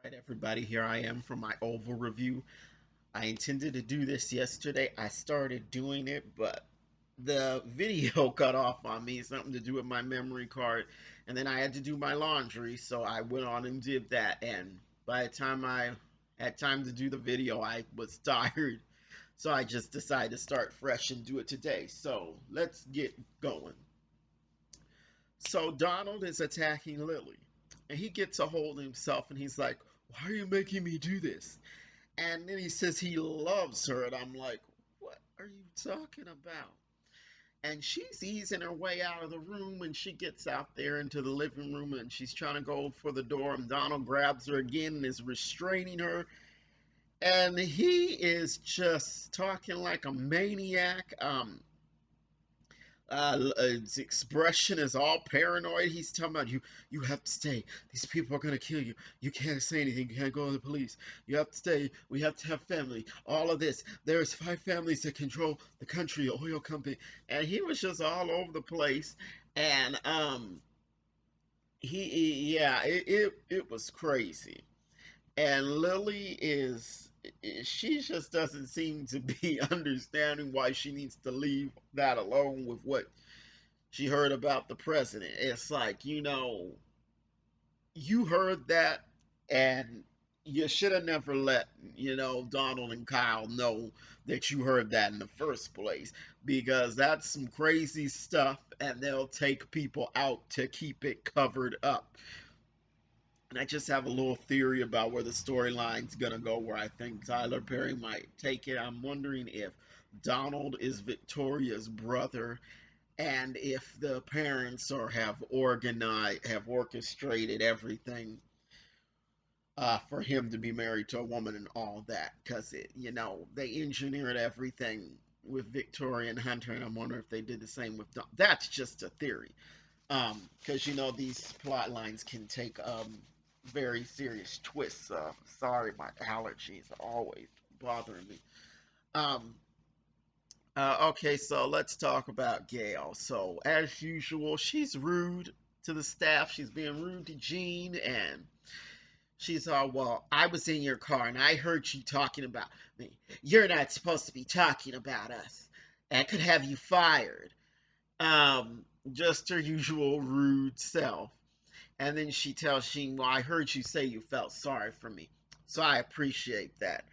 Right, everybody, here I am for my oval review. I intended to do this yesterday. I started doing it, but the video cut off on me, something to do with my memory card. And then I had to do my laundry, so I went on and did that. And by the time I had time to do the video, I was tired. So I just decided to start fresh and do it today. So let's get going. So Donald is attacking Lily, and he gets a hold of himself and he's like, "Why are you making me do this?" And then he says he loves her, and I'm like, "What are you talking about?" And she's easing her way out of the room, and she gets out there into the living room, and she's trying to go for the door, and Donald grabs her again and is restraining her, and he is just talking like a maniac. His expression is all paranoid. He's talking about you. You have to stay. These people are gonna kill you. You can't say anything. You can't go to the police. You have to stay. We have to have family. All of this. There's 5 families that control the country, the oil company, and he was just all over the place. And yeah, it was crazy. And Lily is she just doesn't seem to be understanding why she needs to leave that alone with what she heard about the president. It's like, you heard that and you should have never let, Donald and Kyle know that you heard that in the first place because that's some crazy stuff and they'll take people out to keep it covered up. And I just have a little theory about where the storyline's gonna go, where I think Tyler Perry might take it. I'm wondering if Donald is Victoria's brother and if the parents or have orchestrated everything for him to be married to a woman and all that, because they engineered everything with Victoria and Hunter, and I'm wondering if they did the same with that's just a theory, because these plot lines can take very serious twists. Sorry, my allergies are always bothering me. um okay, so let's talk about Gail. So, as usual, she's rude to the staff. She's being rude to Jean, and she's all, "Well, I was in your car and I heard you talking about me. You're not supposed to be talking about us. I could have you fired." Just her usual rude self. And then she tells Jean, "Well, I heard you say you felt sorry for me, so I appreciate that."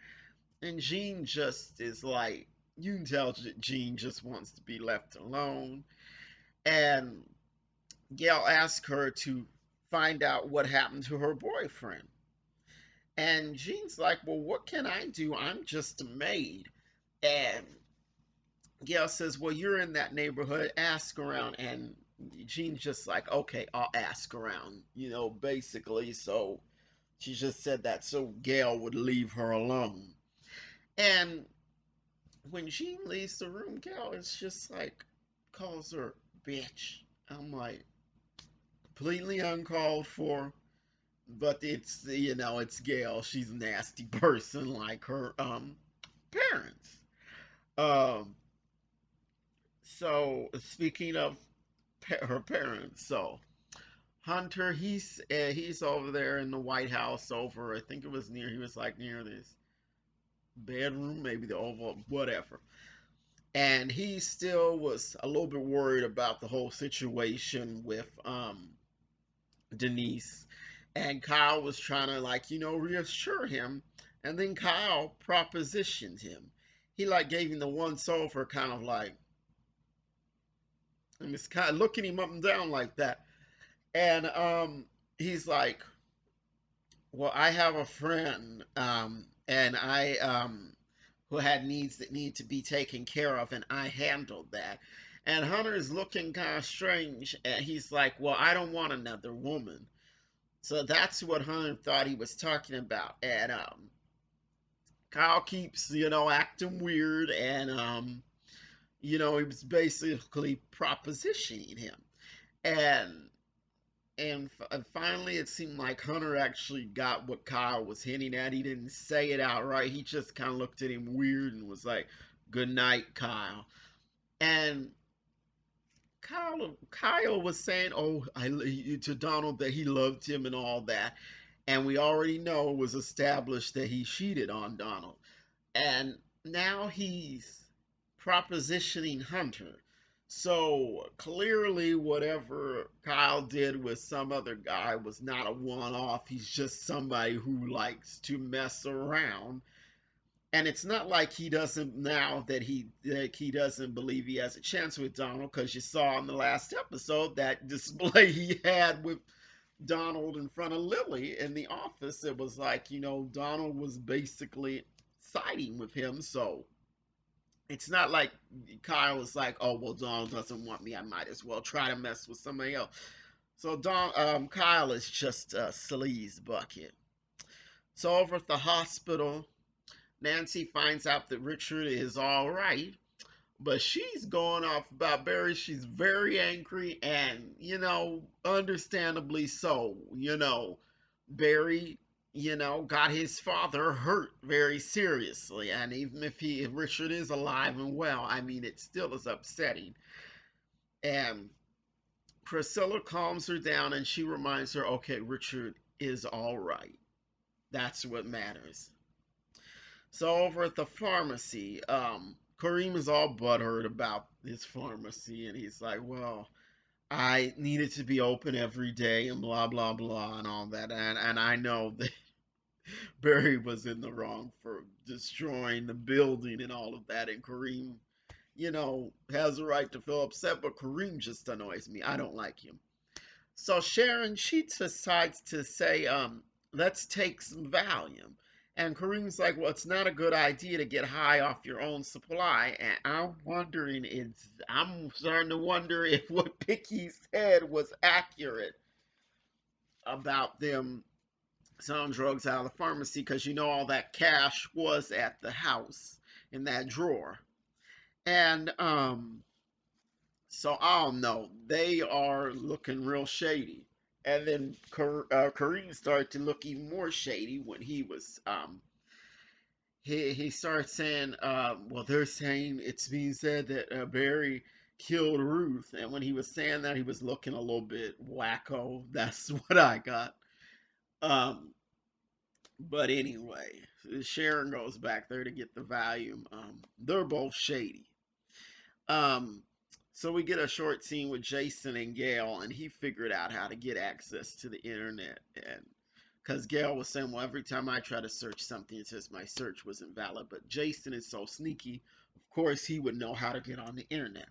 And Jean just is like, you can tell Jean just wants to be left alone. And Gail asks her to find out what happened to her boyfriend. And Jean's like, "Well, what can I do? I'm just a maid." And Gail says, "Well, you're in that neighborhood. Ask around." And Jean's just like, "Okay, I'll ask around," basically. So she just said that so Gail would leave her alone. And when Jean leaves the room, Gal is just like calls her bitch. I'm like, completely uncalled for, but it's Gail. She's a nasty person like her parents. Um, so speaking of her parents, so Hunter, he's over there in the White House over. I think it was near. He was like near this bedroom, maybe the Oval, whatever. And he still was a little bit worried about the whole situation with Denise, and Kyle was trying to reassure him, and then Kyle propositioned him. He like gave him the once over kind of like, and was kind of looking him up and down like that, and he's like, "Well, I have a friend, and I who had needs that need to be taken care of, and I handled that." And Hunter is looking kind of strange, and he's like, "Well, I don't want another woman." So that's what Hunter thought he was talking about. And Kyle keeps, acting weird, and he was basically propositioning him. And finally, it seemed like Hunter actually got what Kyle was hinting at. He didn't say it outright. He just kind of looked at him weird and was like, "Good night, Kyle." And Kyle was saying, "Oh, to Donald that he loved him and all that." And we already know it was established that he cheated on Donald. And now he's propositioning Hunter. So clearly, whatever Kyle did with some other guy was not a one off. He's just somebody who likes to mess around. And it's not like he doesn't now that he doesn't believe he has a chance with Donald, because you saw in the last episode that display he had with Donald in front of Lily in the office. It was like, Donald was basically siding with him. So it's not like Kyle was like, oh, well, Donald doesn't want me. I might as well try to mess with somebody else. So Kyle is just a sleaze bucket. So over at the hospital, Nancy finds out that Richard is all right, but she's going off about Barry. She's very angry, and understandably so. Barry, got his father hurt very seriously, and even if Richard is alive and well, I mean, it still is upsetting. And Priscilla calms her down, and she reminds her, okay, Richard is all right. That's what matters. So over at the pharmacy, Kareem is all butthurt about his pharmacy, and he's like, well, I needed to be open every day and blah blah blah and all that, and I know that Barry was in the wrong for destroying the building and all of that, and Kareem, has a right to feel upset, but Kareem just annoys me. I don't like him. So Sharon, she decides to say, let's take some Valium. And Kareem's like, well, it's not a good idea to get high off your own supply. And I'm starting to wonder if what Picky said was accurate about them selling drugs out of the pharmacy, because all that cash was at the house in that drawer. And so I don't know. They are looking real shady. And then Kareem started to look even more shady when he started saying, well, they're saying it's being said that Barry killed Ruth, and when he was saying that, he was looking a little bit wacko. That's what I got. Um, but anyway, Sharon goes back there to get the volume. They're both shady. Um, so we get a short scene with Jason and Gail, and he figured out how to get access to the internet. And because Gail was saying, well, every time I try to search something, it says my search was invalid. But Jason is so sneaky, of course, he would know how to get on the internet.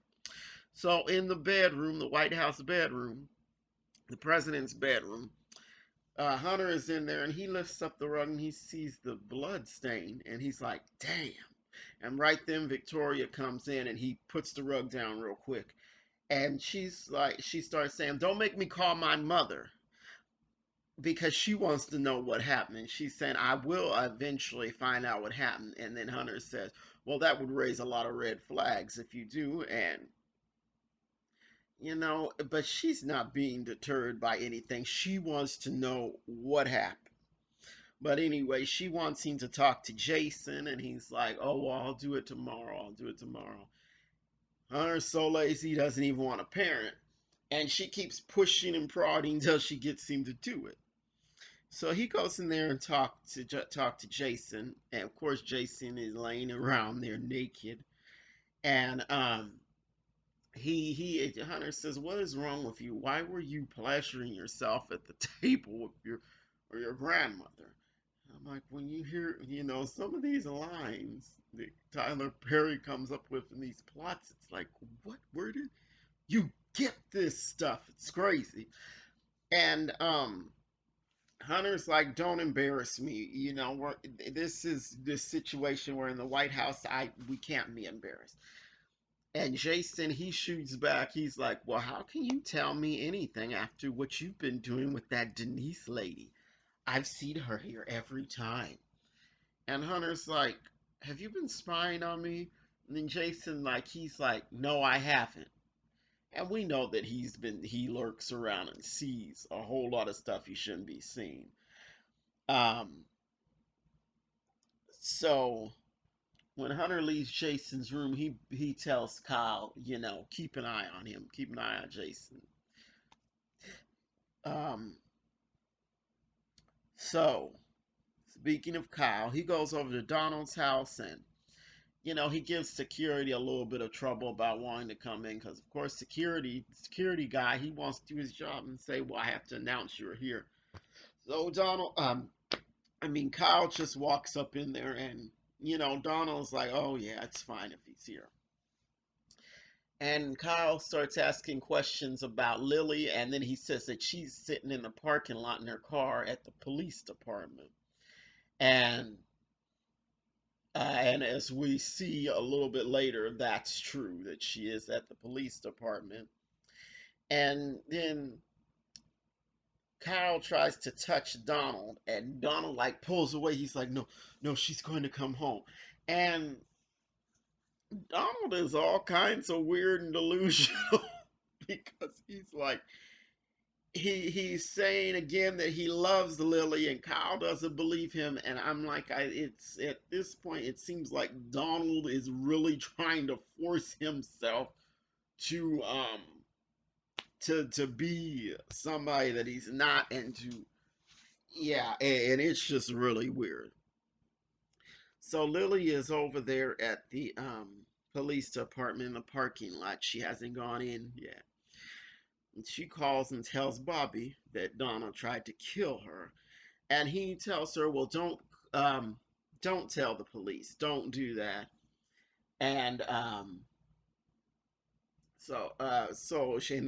So in the bedroom, the White House bedroom, the president's bedroom, Hunter is in there, and he lifts up the rug and he sees the blood stain, and he's like, damn. And right then, Victoria comes in and he puts the rug down real quick. And she starts saying, don't make me call my mother, because she wants to know what happened. And she's saying, I will eventually find out what happened. And then Hunter says, well, that would raise a lot of red flags if you do. And, but she's not being deterred by anything. She wants to know what happened. But anyway, she wants him to talk to Jason, and he's like, oh, well, I'll do it tomorrow. I'll do it tomorrow. Hunter's so lazy, he doesn't even want a parent. And she keeps pushing and prodding until she gets him to do it. So he goes in there and talk to Jason, and of course Jason is laying around there naked. And he Hunter says, "What is wrong with you? Why were you pleasuring yourself at the table with your grandmother?" I'm like, when you hear, some of these lines that Tyler Perry comes up with in these plots, it's like, what? Where did you get this stuff? It's crazy. And Hunter's like, don't embarrass me. This is this situation where in the White House, we can't be embarrassed. And Jason, he shoots back. He's like, well, how can you tell me anything after what you've been doing with that Denise lady? I've seen her here every time. And Hunter's like, have you been spying on me? And then Jason, he's like, no, I haven't. And we know that he lurks around and sees a whole lot of stuff he shouldn't be seeing. Um, so when Hunter leaves Jason's room, he tells Kyle, keep an eye on him, keep an eye on Jason. Um, So, speaking of Kyle, he goes over to Donald's house and he gives security a little bit of trouble about wanting to come in because, of course, security guy, he wants to do his job and say, "Well, I have to announce you're here." So Kyle just walks up in there and Donald's like, "Oh yeah, it's fine if he's here." And Kyle starts asking questions about Lily, and then he says that she's sitting in the parking lot in her car at the police department. And and as we see a little bit later, that's true that she is at the police department. And then Kyle tries to touch Donald, and Donald like pulls away. He's like, "No, no, she's going to come home." And Donald is all kinds of weird and delusional because he's like, he's saying again that he loves Lily, and Kyle doesn't believe him. And I'm like, it's at this point, it seems like Donald is really trying to force himself to to be somebody that he's not, and to yeah, and it's just really weird. So Lily is over there at the police department in the parking lot. She hasn't gone in yet. And she calls and tells Bobby that Donald tried to kill her. And he tells her, "Well, don't tell the police. Don't do that." And and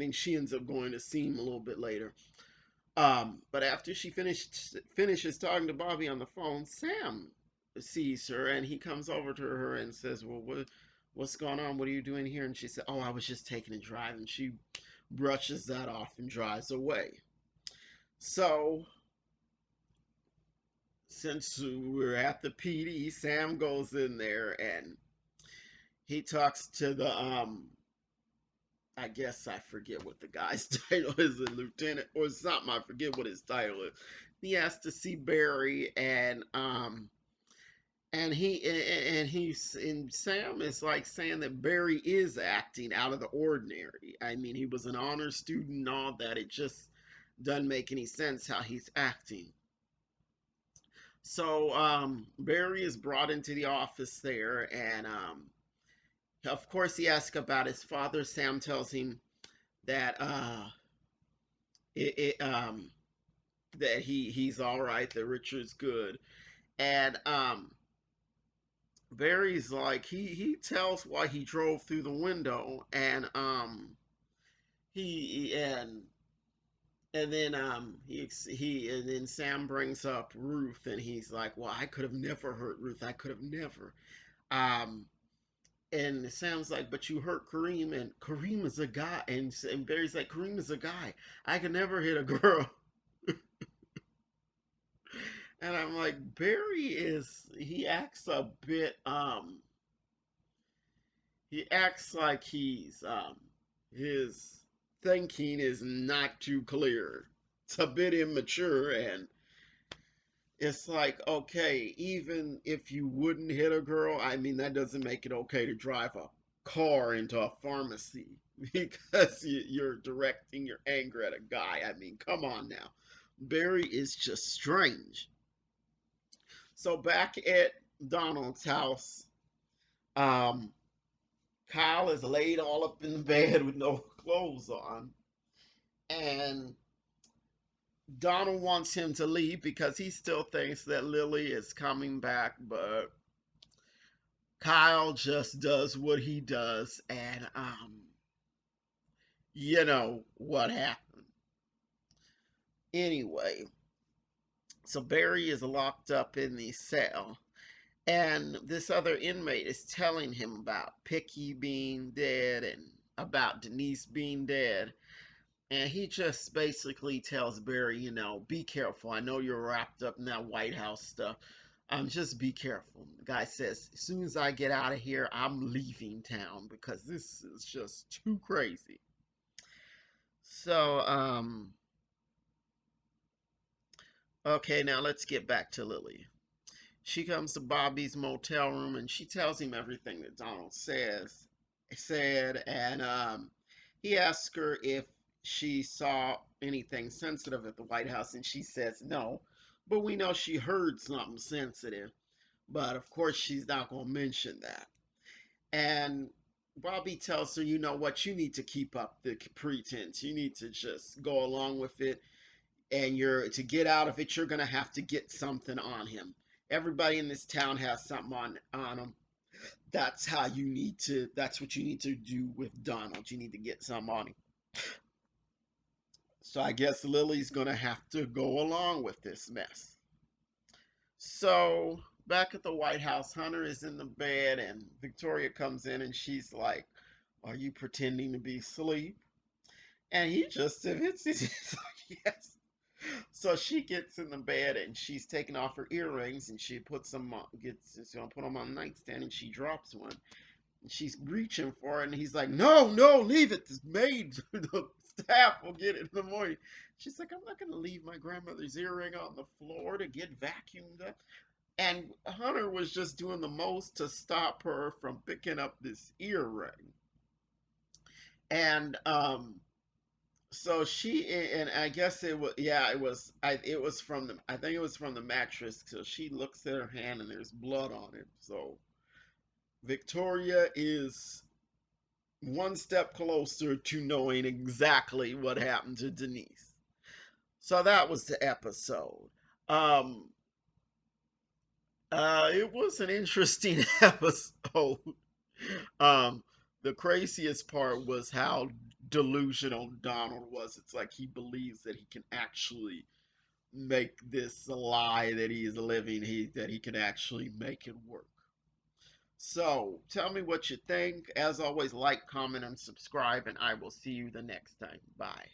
then she ends up going to see him a little bit later. But after she finishes talking to Bobby on the phone, Sam sees her and he comes over to her and says, "Well, what's going on? What are you doing here?" And she said, "Oh, I was just taking a drive." And she brushes that off and drives away. So since we're at the PD, Sam goes in there and he talks to the I guess I forget what the guy's title is, a lieutenant or something. I forget what his title is. He has to see Barry, and Sam is like saying that Barry is acting out of the ordinary. I mean, he was an honor student and all that. It just doesn't make any sense how he's acting. So Barry is brought into the office there, and of course he asks about his father. Sam tells him that it, it that he's all right, that Richard's good, and Barry's like he tells why he drove through the window, and he and then and then Sam brings up Ruth, and he's like, "Well, I could have never hurt Ruth. I could have never." Um, and Sam's like, "But you hurt Kareem, and Kareem is a guy." And Barry's like, "Kareem is a guy. I could never hit a girl." And I'm like, Barry he acts a bit he acts like his thinking is not too clear. It's a bit immature, and it's like, okay, even if you wouldn't hit a girl, I mean, that doesn't make it okay to drive a car into a pharmacy because you're directing your anger at a guy. I mean, come on now. Barry is just strange. So back at Donald's house, um, Kyle is laid all up in the bed with no clothes on, and Donald wants him to leave because he still thinks that Lily is coming back, but Kyle just does what he does, and you know what happened. Anyway, so Barry is locked up in the cell, and this other inmate is telling him about Picky being dead and about Denise being dead. And he just basically tells Barry, be careful. I know you're wrapped up in that White House stuff. Just be careful. The guy says, as soon as I get out of here, I'm leaving town because this is just too crazy. So, okay, now let's get back to Lily. She comes to Bobby's motel room and she tells him everything that Donald said, and he asks her if she saw anything sensitive at the White House, and she says no. But we know she heard something sensitive. But of course, she's not going to mention that. And Bobby tells her, you know what, you need to keep up the pretense. You need to just go along with it. And you're to get out of it, you're going to have to get something on him. Everybody in this town has something on him. That's what you need to do with Donald. You need to get some on him. So I guess Lily's going to have to go along with this mess. So back at the White House, Hunter is in the bed, and Victoria comes in, and she's like, "Are you pretending to be asleep?" And he just admits it. He's like, "Yes." So she gets in the bed, and she's taking off her earrings, and she puts them on, she's gonna put them on the nightstand, and she drops one. And she's reaching for it, and he's like, "No, no, leave it. The maid, the staff will get it in the morning." She's like, "I'm not gonna leave my grandmother's earring on the floor to get vacuumed up." And Hunter was just doing the most to stop her from picking up this earring. And so she, and I guess it was, yeah, it was from the, I think it was from the mattress. So she looks at her hand and there's blood on it. So Victoria is one step closer to knowing exactly what happened to Denise. So that was the episode. Um, it was an interesting episode. Um, the craziest part was how delusional Donald was. It's like he believes that he can actually make this lie that he is living, that he can actually make it work. So tell me what you think. As always, like, comment, and subscribe, and I will see you the next time. Bye.